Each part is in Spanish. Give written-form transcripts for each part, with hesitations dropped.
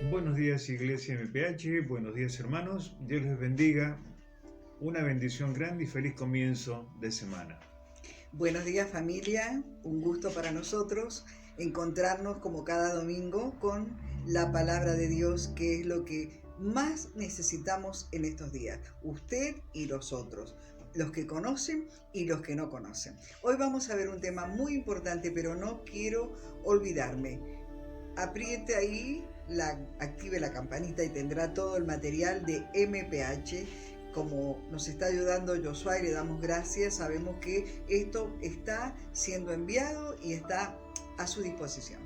Buenos días Iglesia MPH, buenos días hermanos, Dios les bendiga, una bendición grande y feliz comienzo de semana. Buenos días familia, un gusto para nosotros encontrarnos como cada domingo con la palabra de Dios, que es lo que más necesitamos en estos días, usted y los otros, los que conocen y los que no conocen. Hoy vamos a ver un tema muy importante, pero no quiero olvidarme. Apriete ahí, active la campanita y tendrá todo el material de MPH. Como nos está ayudando Josué y le damos gracias, sabemos que esto está siendo enviado y está a su disposición.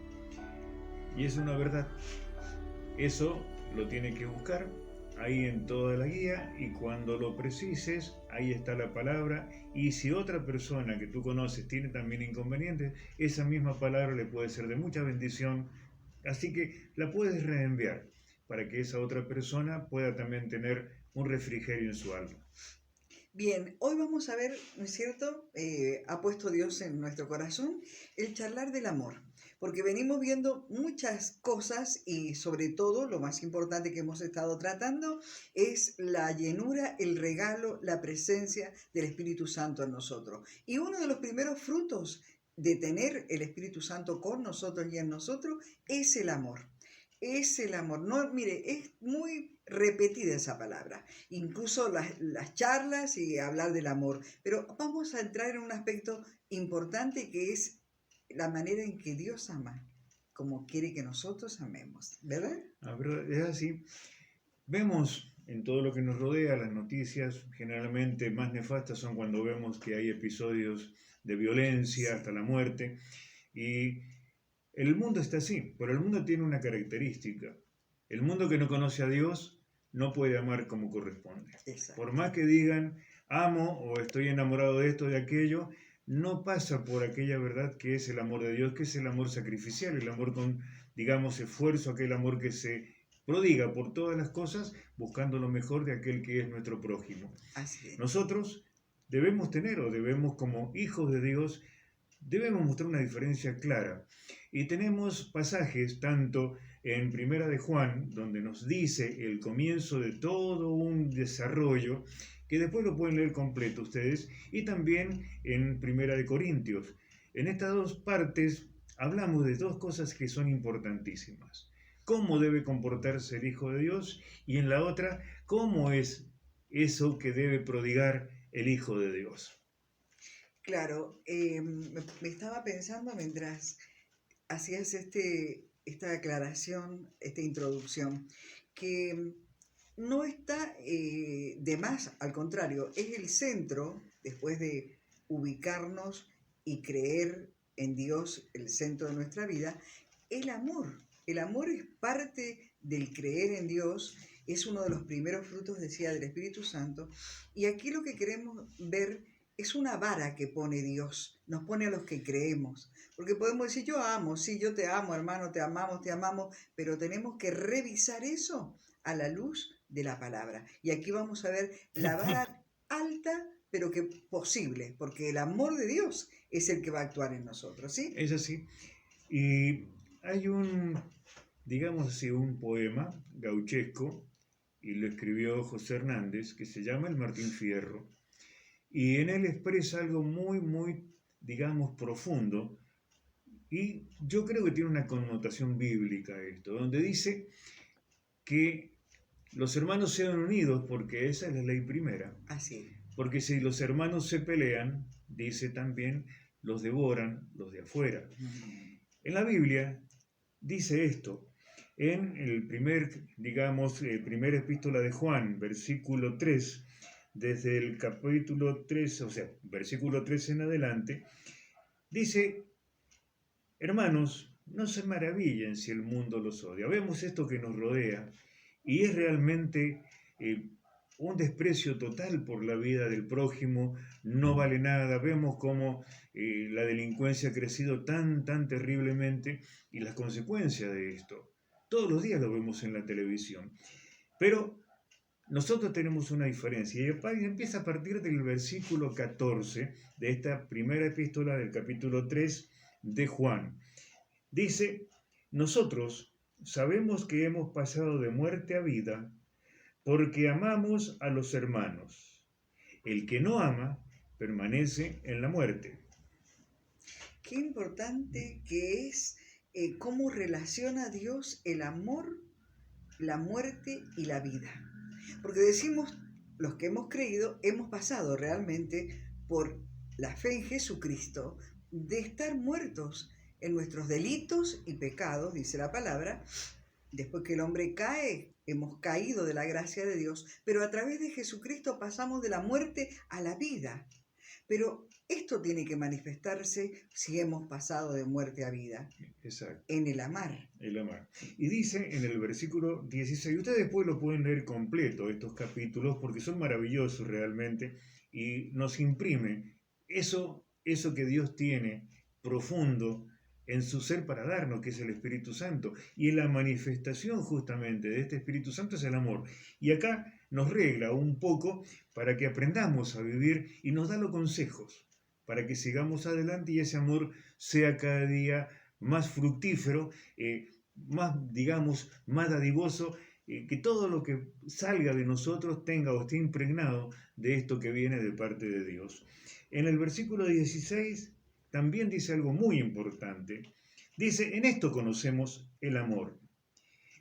Y es una verdad, eso lo tiene que buscar ahí en toda la guía y cuando lo precises, ahí está la palabra y si otra persona que tú conoces tiene también inconvenientes, esa misma palabra le puede ser de mucha bendición, así que la puedes reenviar para que esa otra persona pueda también tener un refrigerio en su alma. Bien, hoy vamos a ver, ¿no es cierto? Ha puesto Dios en nuestro corazón el charlar del amor, porque venimos viendo muchas cosas y sobre todo lo más importante que hemos estado tratando es la llenura, el regalo, la presencia del Espíritu Santo en nosotros. Y uno de los primeros frutos de tener el Espíritu Santo con nosotros y en nosotros es el amor. Es el amor. No, mire, es muy repetida esa palabra, incluso las charlas y hablar del amor. Pero vamos a entrar en un aspecto importante que es la manera en que Dios ama, como quiere que nosotros amemos, ¿verdad? Es así. Vemos en todo lo que nos rodea, las noticias generalmente más nefastas son cuando vemos que hay episodios de violencia hasta Sí, la muerte. Y el mundo está así, pero el mundo tiene una característica. El mundo que no conoce a Dios no puede amar como corresponde. Por exacto. más que digan amo o estoy enamorado de esto o de aquello, no pasa por aquella verdad que es el amor de Dios, que es el amor sacrificial, el amor con, digamos, esfuerzo, aquel amor que se prodiga por todas las cosas buscando lo mejor de aquel que es nuestro prójimo. Así es. Nosotros debemos tener o debemos como hijos de Dios debemos mostrar una diferencia clara. Y tenemos pasajes tanto en Primera de Juan, donde nos dice el comienzo de todo un desarrollo, que después lo pueden leer completo ustedes, y también en Primera de Corintios. En estas dos partes hablamos de dos cosas que son importantísimas. Cómo debe comportarse el Hijo de Dios y en la otra, cómo es eso que debe prodigar el Hijo de Dios. Claro, me estaba pensando mientras hacías esta aclaración, esta introducción, que no está de más, al contrario, es el centro, después de ubicarnos y creer en Dios, el centro de nuestra vida, el amor. El amor es parte del creer en Dios, es uno de los primeros frutos, decía, del Espíritu Santo. Y aquí lo que queremos ver es una vara que pone Dios, nos pone a los que creemos. Porque podemos decir, yo amo, sí, yo te amo, hermano, te amamos, pero tenemos que revisar eso a la luz de la palabra. Y aquí vamos a ver la vara alta, pero que posible, porque el amor de Dios es el que va a actuar en nosotros, ¿sí? Es así. Y hay un, digamos así, un poema gauchesco, y lo escribió José Hernández, que se llama El Martín Fierro, y en él expresa algo muy, muy, digamos, profundo, y yo creo que tiene una connotación bíblica esto, donde dice que los hermanos sean unidos, porque esa es la ley primera, Así. porque si los hermanos se pelean, dice también, los devoran los de afuera. En la Biblia dice esto, en el primer, digamos, primera epístola de Juan, versículo 3, desde el capítulo 3, o sea, versículo 3 en adelante, dice, hermanos, no se maravillen si el mundo los odia. Vemos esto que nos rodea y es realmente un desprecio total por la vida del prójimo, no vale nada. Vemos cómo la delincuencia ha crecido tan, tan terriblemente y las consecuencias de esto. Todos los días lo vemos en la televisión. Pero nosotros tenemos una diferencia y empieza a partir del versículo 14 de esta primera epístola del capítulo 3 de Juan. Dice, nosotros sabemos que hemos pasado de muerte a vida porque amamos a los hermanos. El que no ama permanece en la muerte. Qué importante que es cómo relaciona Dios el amor, la muerte y la vida. Porque decimos, los que hemos creído, hemos pasado realmente por la fe en Jesucristo, de estar muertos en nuestros delitos y pecados, dice la palabra. Después que el hombre cae, hemos caído de la gracia de Dios, pero a través de Jesucristo pasamos de la muerte a la vida. Pero esto tiene que manifestarse si hemos pasado de muerte a vida. Exacto. En el amar. El amar. Y dice en el versículo 16, ustedes después lo pueden leer completo, estos capítulos, porque son maravillosos realmente, y nos imprime eso que Dios tiene profundo en su ser para darnos, que es el Espíritu Santo. Y la manifestación justamente de este Espíritu Santo es el amor. Y acá nos regla un poco para que aprendamos a vivir y nos da los consejos, para que sigamos adelante y ese amor sea cada día más fructífero, más, digamos, más dadivoso, que todo lo que salga de nosotros tenga o esté impregnado de esto que viene de parte de Dios. En el versículo 16 también dice algo muy importante. Dice, en esto conocemos el amor,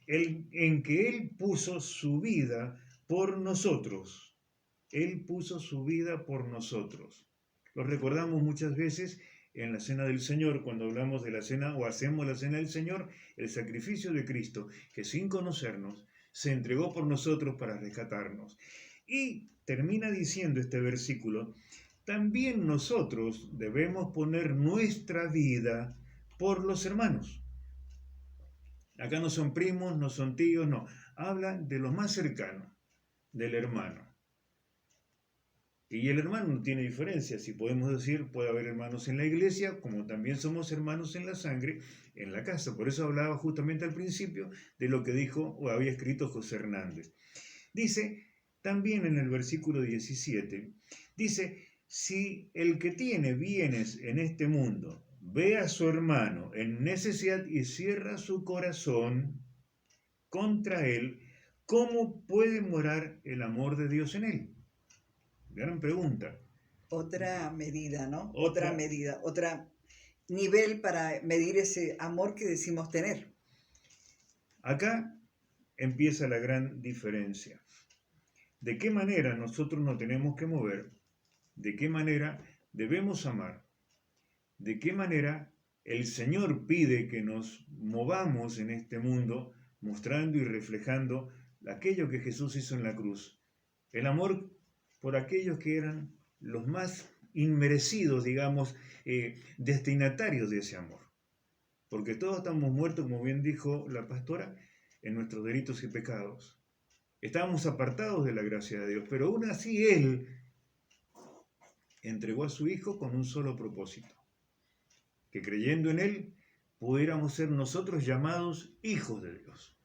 en que Él puso su vida por nosotros. Él puso su vida por nosotros. Lo recordamos muchas veces en la cena del Señor, cuando hablamos de la cena o hacemos la cena del Señor, el sacrificio de Cristo, que sin conocernos, se entregó por nosotros para rescatarnos. Y termina diciendo este versículo, también nosotros debemos poner nuestra vida por los hermanos. Acá no son primos, no son tíos, no. Habla de lo más cercano, del hermano. Y el hermano no tiene diferencia, si podemos decir, puede haber hermanos en la iglesia, como también somos hermanos en la sangre, en la casa. Por eso hablaba justamente al principio de lo que dijo o había escrito José Hernández. Dice, también en el versículo 17, dice, si el que tiene bienes en este mundo ve a su hermano en necesidad y cierra su corazón contra él, ¿cómo puede morar el amor de Dios en él? Gran pregunta. Otra medida, ¿no? Otra medida, otro nivel para medir ese amor que decimos tener. Acá empieza la gran diferencia. ¿De qué manera nosotros nos tenemos que mover? ¿De qué manera debemos amar? ¿De qué manera el Señor pide que nos movamos en este mundo mostrando y reflejando aquello que Jesús hizo en la cruz? El amor por aquellos que eran los más inmerecidos, digamos, destinatarios de ese amor. Porque todos estamos muertos, como bien dijo la pastora, en nuestros delitos y pecados. Estábamos apartados de la gracia de Dios, pero aún así Él entregó a su Hijo con un solo propósito, que creyendo en Él pudiéramos ser nosotros llamados hijos de Dios.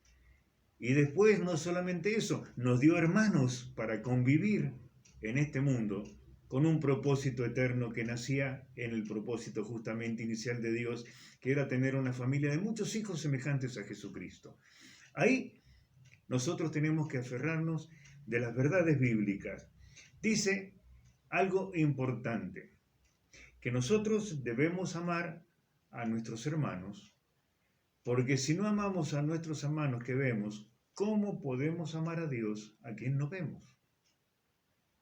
Y después no solamente eso, nos dio hermanos para convivir en este mundo con un propósito eterno que nacía en el propósito justamente inicial de Dios, que era tener una familia de muchos hijos semejantes a Jesucristo. Ahí nosotros tenemos que aferrarnos de las verdades bíblicas. Dice algo importante, que nosotros debemos amar a nuestros hermanos, porque si no amamos a nuestros hermanos que vemos, ¿cómo podemos amar a Dios a quien no vemos?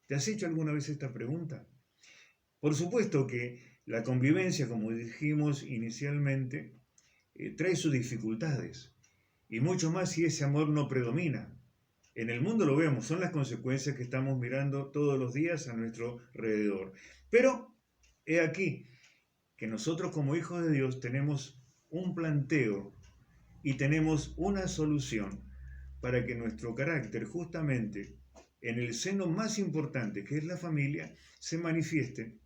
¿Te has hecho alguna vez esta pregunta? Por supuesto que la convivencia, como dijimos inicialmente, trae sus dificultades, y mucho más si ese amor no predomina. En el mundo lo vemos, son las consecuencias que estamos mirando todos los días a nuestro alrededor. Pero he aquí que nosotros como hijos de Dios tenemos un planteo y tenemos una solución para que nuestro carácter justamente en el seno más importante, que es la familia, se manifieste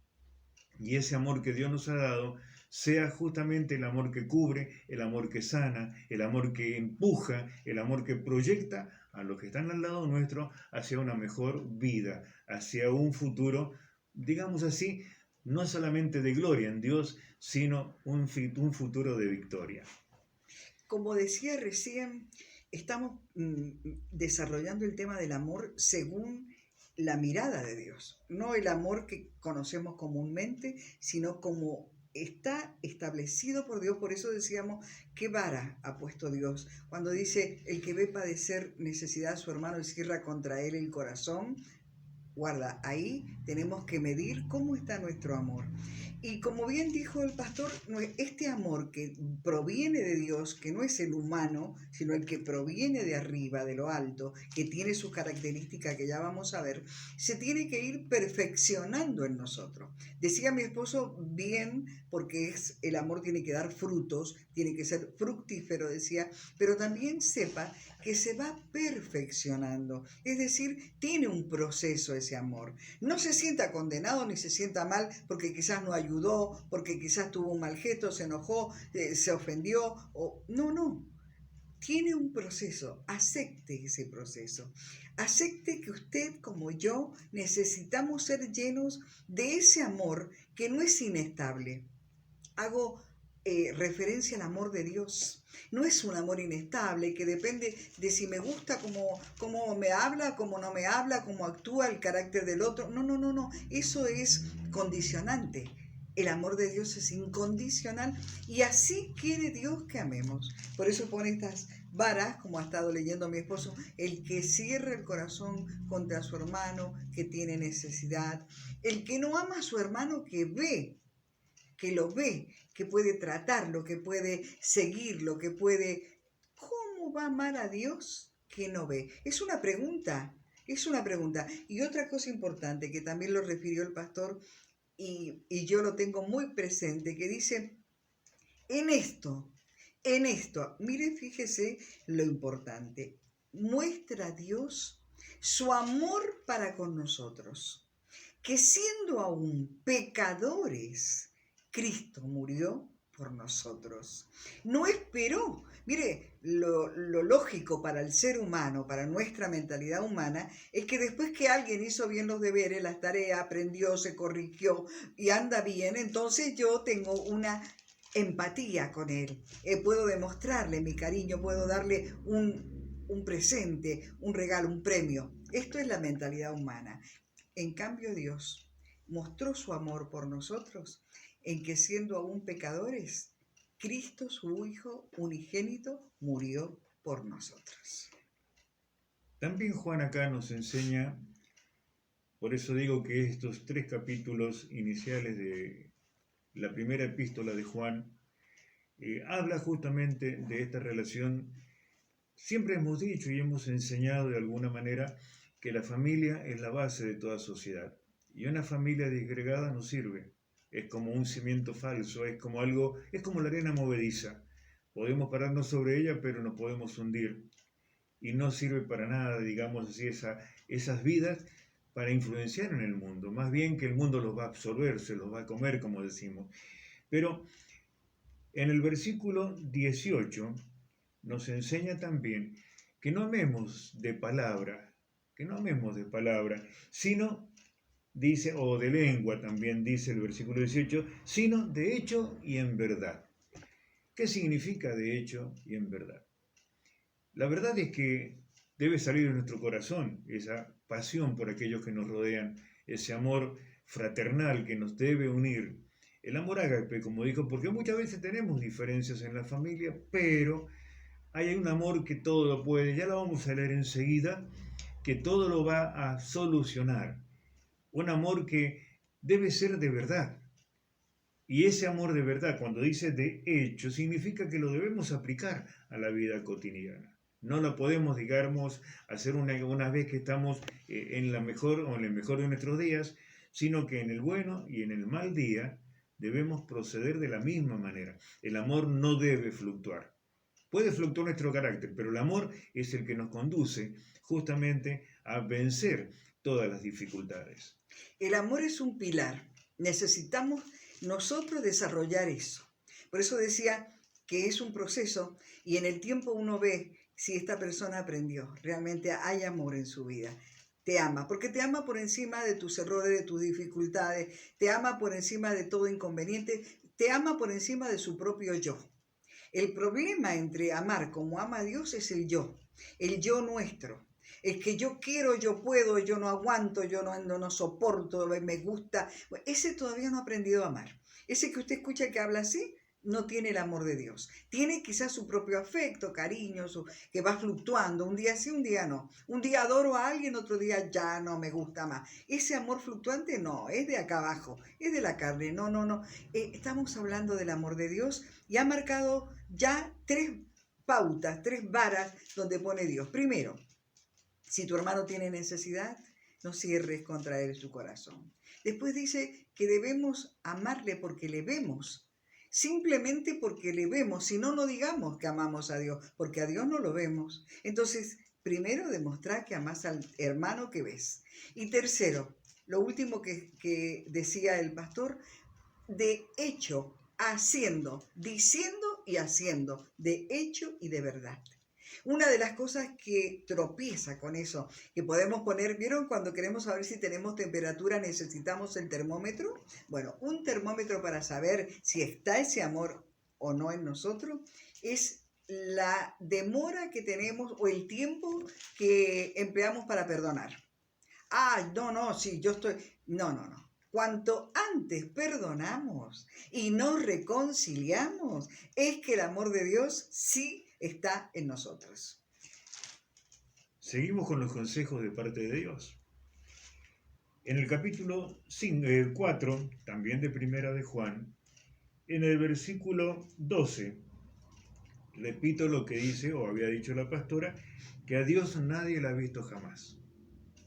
y ese amor que Dios nos ha dado sea justamente el amor que cubre, el amor que sana, el amor que empuja, el amor que proyecta a los que están al lado nuestro hacia una mejor vida, hacia un futuro, digamos así, no solamente de gloria en Dios, sino un futuro de victoria. como decía recién, estamos desarrollando el tema del amor según la mirada de Dios, no el amor que conocemos comúnmente, sino como está establecido por Dios. Por eso decíamos, ¿qué vara ha puesto Dios? Cuando dice, el que ve padecer necesidad a su hermano y cierra contra él el corazón, guarda, ahí tenemos que medir cómo está nuestro amor. Y como bien dijo el pastor, este amor que proviene de Dios, que no es el humano, sino el que proviene de arriba, de lo alto, que tiene sus características que ya vamos a ver, se tiene que ir perfeccionando en nosotros. Decía mi esposo bien, porque el amor tiene que dar frutos, tiene que ser fructífero, decía, pero también sepa que se va perfeccionando, es decir, tiene un proceso ese amor. No se sienta condenado ni se sienta mal porque quizás no ayudó, porque quizás tuvo un mal gesto, se enojó, se ofendió, no. Tiene un proceso, acepte ese proceso. Acepte que usted, como yo, necesitamos ser llenos de ese amor que no es inestable. Hago referencia al amor de Dios. No es un amor inestable que depende de si me gusta cómo me habla, cómo no me habla, cómo actúa, el carácter del otro. No. Eso es condicionante. El amor de Dios es incondicional y así quiere Dios que amemos. Por eso pone estas varas, como ha estado leyendo mi esposo, el que cierra el corazón contra su hermano que tiene necesidad, el que no ama a su hermano que lo ve, que puede tratarlo, que puede seguirlo, que puede... ¿Cómo va a amar a Dios que no ve? Es una pregunta. Y otra cosa importante que también lo refirió el pastor y yo lo tengo muy presente, que dice, en esto, mire, fíjese lo importante, muestra a Dios su amor para con nosotros, que siendo aún pecadores, Cristo murió por nosotros. No esperó. Mire, lo lógico para el ser humano, para nuestra mentalidad humana, es que después que alguien hizo bien los deberes, las tareas, aprendió, se corrigió y anda bien, entonces yo tengo una empatía con él. Puedo demostrarle mi cariño, puedo darle un presente, un regalo, un premio. Esto es la mentalidad humana. En cambio, Dios mostró su amor por nosotros en que siendo aún pecadores, Cristo, su Hijo unigénito, murió por nosotros. También Juan acá nos enseña, por eso digo que estos 3 capítulos iniciales de la primera epístola de Juan habla justamente de esta relación. Siempre hemos dicho y hemos enseñado de alguna manera que la familia es la base de toda sociedad. Y una familia disgregada no sirve. Es como un cimiento falso, es como la arena movediza. Podemos pararnos sobre ella, pero nos podemos hundir. Y no sirve para nada, digamos así, esas vidas para influenciar en el mundo. Más bien que el mundo los va a absorber, se los va a comer, como decimos. Pero en el versículo 18 nos enseña también que no amemos de palabra, sino, dice, o de lengua también dice el versículo 18, sino de hecho y en verdad. ¿Qué significa de hecho y en verdad? La verdad es que debe salir de nuestro corazón esa pasión por aquellos que nos rodean, ese amor fraternal que nos debe unir. El amor ágape, como dijo, porque muchas veces tenemos diferencias en la familia, pero hay un amor que todo lo puede, ya lo vamos a leer enseguida, que todo lo va a solucionar. Un amor que debe ser de verdad. Y ese amor de verdad, cuando dice de hecho, significa que lo debemos aplicar a la vida cotidiana. No lo podemos, digamos, hacer una vez que estamos en la mejor o en el mejor de nuestros días, sino que en el bueno y en el mal día debemos proceder de la misma manera. El amor no debe fluctuar. Puede fluctuar nuestro carácter, pero el amor es el que nos conduce justamente a vencer todas las dificultades. El amor es un pilar. Necesitamos nosotros desarrollar eso. Por eso decía que es un proceso y en el tiempo uno ve si esta persona aprendió, realmente hay amor en su vida. Te ama, porque te ama por encima de tus errores, de tus dificultades, te ama por encima de todo inconveniente, te ama por encima de su propio yo. El problema entre amar como ama a Dios es el yo nuestro. El que yo quiero, yo puedo, yo no aguanto, yo no soporto, me gusta. Ese todavía no ha aprendido a amar. Ese que usted escucha que habla así, no tiene el amor de Dios. Tiene quizás su propio afecto, cariño, que va fluctuando. Un día sí, un día no. Un día adoro a alguien, otro día ya no me gusta más. Ese amor fluctuante no, es de acá abajo, es de la carne. No. Estamos hablando del amor de Dios y ha marcado ya 3 pautas, 3 varas donde pone Dios. Primero, si tu hermano tiene necesidad, no cierres contra él su corazón. Después dice que debemos amarle porque le vemos. Simplemente porque le vemos, si no, no digamos que amamos a Dios, porque a Dios no lo vemos. Entonces, primero, demostrar que amas al hermano que ves. Y tercero, lo último que decía el pastor, de hecho, haciendo, diciendo y haciendo, de hecho y de verdad. Una de las cosas que tropieza con eso, que podemos poner, ¿vieron cuando queremos saber si tenemos temperatura necesitamos el termómetro? Bueno, un termómetro para saber si está ese amor o no en nosotros es la demora que tenemos o el tiempo que empleamos para perdonar. Sí, yo estoy... No. Cuanto antes perdonamos y nos reconciliamos, es que el amor de Dios sí está en nosotros. Seguimos con los consejos de parte de Dios. En el capítulo 4, también de Primera de Juan, en el versículo 12, repito lo que dice o había dicho la pastora, que a Dios nadie le ha visto jamás.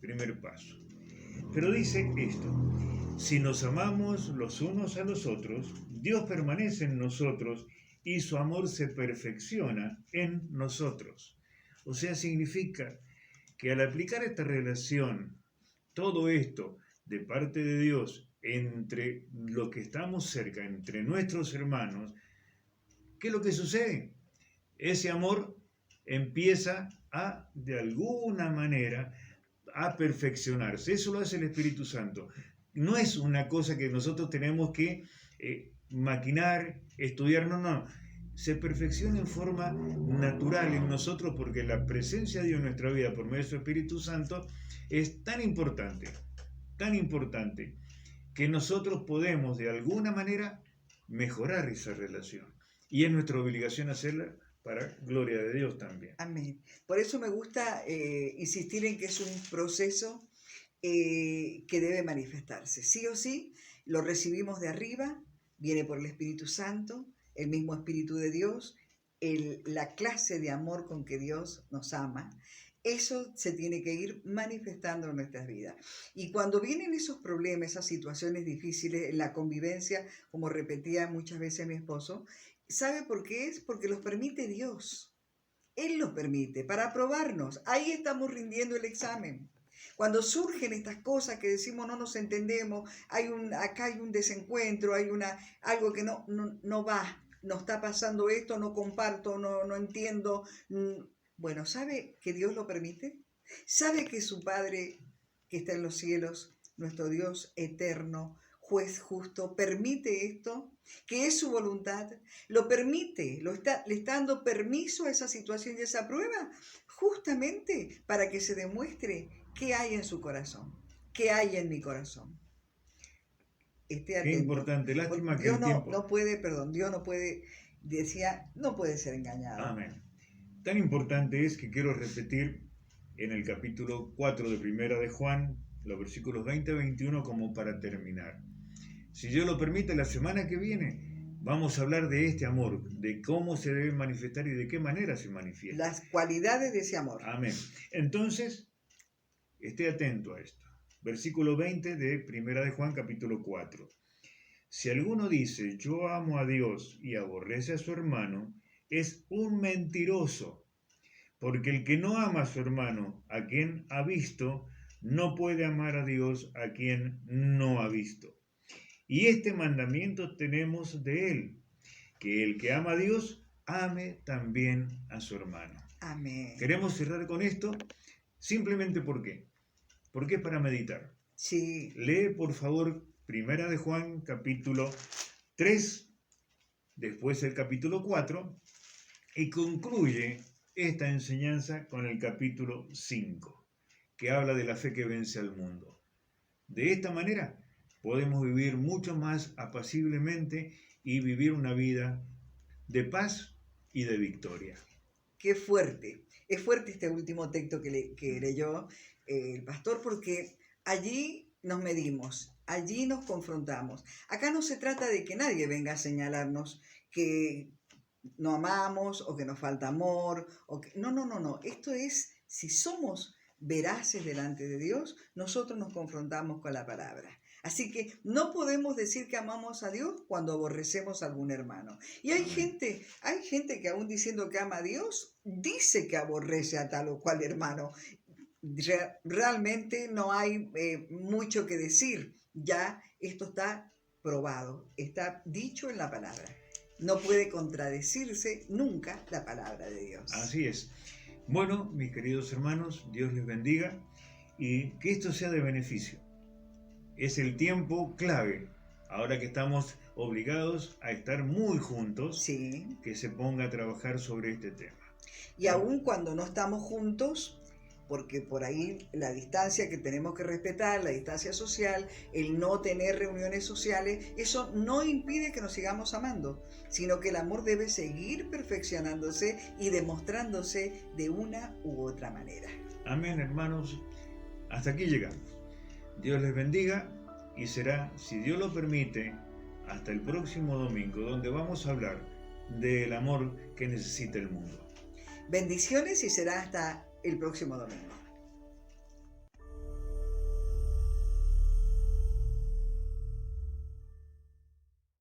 Primer paso. Pero dice esto: si nos amamos los unos a los otros, Dios permanece en nosotros y su amor se perfecciona en nosotros. O sea, significa que al aplicar esta relación, todo esto de parte de Dios entre los que estamos cerca, entre nuestros hermanos, ¿qué es lo que sucede? Ese amor empieza a, de alguna manera, a perfeccionarse. Eso lo hace el Espíritu Santo. No es una cosa que nosotros tenemos que maquinar, estudiar, no. Se perfecciona en forma natural en nosotros porque la presencia de Dios en nuestra vida por medio de su Espíritu Santo es tan importante, que nosotros podemos de alguna manera mejorar esa relación. Y es nuestra obligación hacerla para gloria de Dios también. Amén. Por eso me gusta insistir en que es un proceso que debe manifestarse. Sí o sí, lo recibimos de arriba, viene por el Espíritu Santo, el mismo Espíritu de Dios, la clase de amor con que Dios nos ama. Eso se tiene que ir manifestando en nuestras vidas. Y cuando vienen esos problemas, esas situaciones difíciles, la convivencia, como repetía muchas veces mi esposo, ¿sabe por qué es? Porque los permite Dios. Él los permite para probarnos. Ahí estamos rindiendo el examen. Cuando surgen estas cosas que decimos no nos entendemos, acá hay un desencuentro, hay algo que no va, no está pasando esto, no comparto, no entiendo. Bueno, ¿sabe que Dios lo permite? ¿Sabe que su Padre que está en los cielos, nuestro Dios eterno, juez justo, permite esto? Que es su voluntad, lo permite, le está dando permiso a esa situación y a esa prueba, justamente para que se demuestre qué hay en su corazón, qué hay en mi corazón. Esté atento. Qué importante, lástima que Dios el tiempo... Dios no puede, decía, no puede ser engañado. Amén. Tan importante es que quiero repetir en el capítulo 4 de Primera de Juan, los versículos 20 y 21 como para terminar. Si Dios lo permite, la semana que viene vamos a hablar de este amor, de cómo se debe manifestar y de qué manera se manifiesta. Las cualidades de ese amor. Amén. Entonces, esté atento a esto. Versículo 20 de Primera de Juan, capítulo 4. Si alguno dice, yo amo a Dios y aborrece a su hermano, es un mentiroso, porque el que no ama a su hermano, a quien ha visto, no puede amar a Dios, a quien no ha visto. Y este mandamiento tenemos de él, que el que ama a Dios, ame también a su hermano. Amén. Queremos cerrar con esto, simplemente ¿por qué? Porque es para meditar. Sí. Lee, por favor, Primera de Juan, capítulo 3, después el capítulo 4, Y concluye esta enseñanza con el capítulo 5, que habla de la fe que vence al mundo. De esta manera podemos vivir mucho más apaciblemente y vivir una vida de paz y de victoria. Qué fuerte. Es fuerte este último texto que leyó el pastor, porque allí nos medimos, allí nos confrontamos. Acá no se trata de que nadie venga a señalarnos que no amamos o que nos falta amor. No. Esto es, si somos veraces delante de Dios, nosotros nos confrontamos con la palabra. Así que no podemos decir que amamos a Dios cuando aborrecemos a algún hermano. Y hay gente que aún diciendo que ama a Dios, dice que aborrece a tal o cual hermano. Realmente no hay mucho que decir. Ya esto está probado, está dicho en la palabra. No puede contradecirse nunca la palabra de Dios. Así es. Bueno, mis queridos hermanos, Dios les bendiga y que esto sea de beneficio. Es el tiempo clave, ahora que estamos obligados a estar muy juntos, sí, que se ponga a trabajar sobre este tema. Y aún cuando no estamos juntos, porque por ahí la distancia que tenemos que respetar, la distancia social, el no tener reuniones sociales, eso no impide que nos sigamos amando, sino que el amor debe seguir perfeccionándose y demostrándose de una u otra manera. Amén, hermanos. Hasta aquí llegamos. Dios les bendiga y será, si Dios lo permite, hasta el próximo domingo, donde vamos a hablar del amor que necesita el mundo. Bendiciones y será hasta el próximo domingo.